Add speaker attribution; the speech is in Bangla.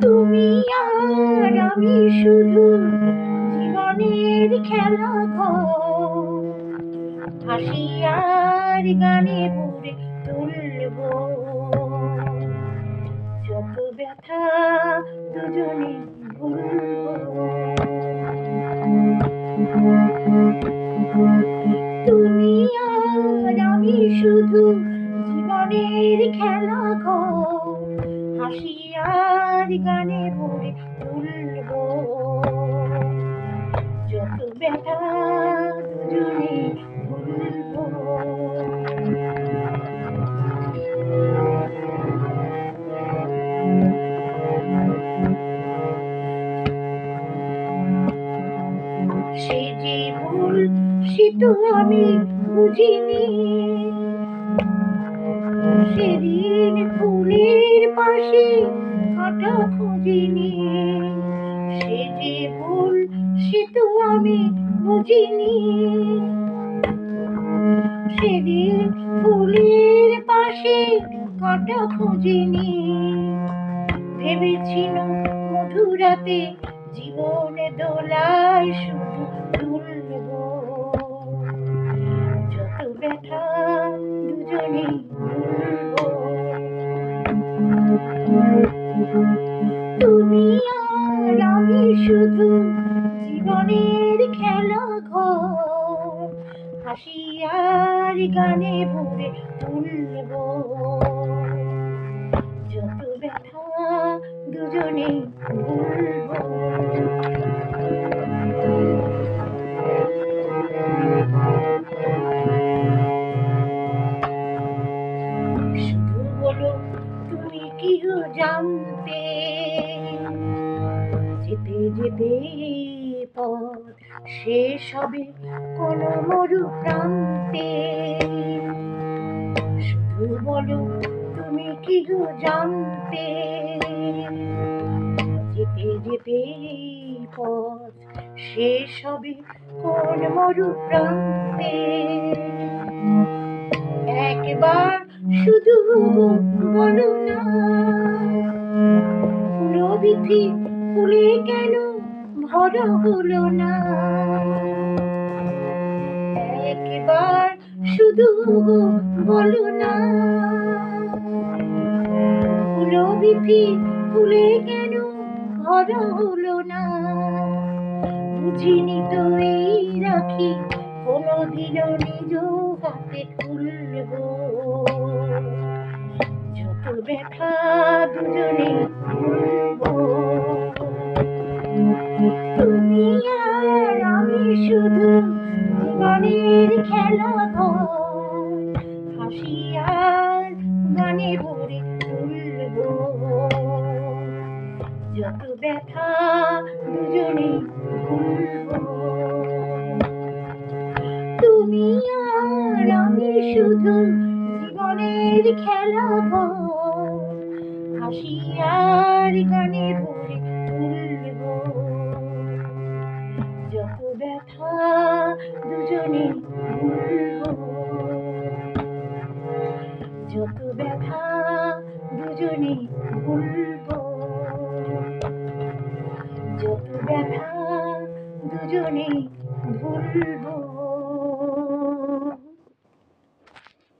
Speaker 1: তুমি আর আমি শুধু জীবনের খেলা ঘর, হাসি আর গানে ভরে তুলব যত ব্যথা দুজনে ভুলব। তুমি আর আমি শুধু জীবনের খেলা ঘর, হাসি আর গানে ভরে তুলব যত ব্যথা দুজনে ভুলব। সে যে ভুল সে তো আমি বুঝিনি, সেদিন ফুলের পাশে কাঁটা খুঁজিনি। সে যে ভুল সে তো আমি বুঝিনি, সেদিন ফুলের পাশে কাঁটা খুঁজিনি। ভেবেছিল মধুরাতে জীবনে দোলায় শুধু তুলব যত ব্যথা দুজনে ভুলব। তুমি আর আমি শুধু জীবনের খেলা ঘর, হাসি আর গানে ভরে তুলব যত ব্যথা দুজনে ভুলব। শুধু বলো তুমি কি জানতে, যেতে যেতে পথ শেষ হবে কোনো মরু প্রান্তে। শুধু বলো তুমি কি জানতে, যেতে যেতে পথ শেষ হবে কোন মরু প্রান্তে। একবার শুধু বলো না, প্রবৃত্তি ফুলে কেন ভরা হলো না। একবার শুধু বলো না, প্রবৃত্তি ফুলে কেন ভরা হলো না। বুঝিনি তো এই রাখি কোনোদিনও নিজ হাতে খুলব যত ব্যথা দুজনে ভুলব। তুমি আর আমি শুধু জীবনের খেলা ঘর, হাসি আর গানে ভরে তুলব যত ব্যথা দুজনে ভুলব। তুমি আর আমি শুধু জীবনের খেলা ঘর, হাসি আর গানে ভরে তুলব যত ব্যথা দুজনে ভুলব যত ব্যথা দুজনে ভুলব যত ব্যথা দুজনে ভুলব।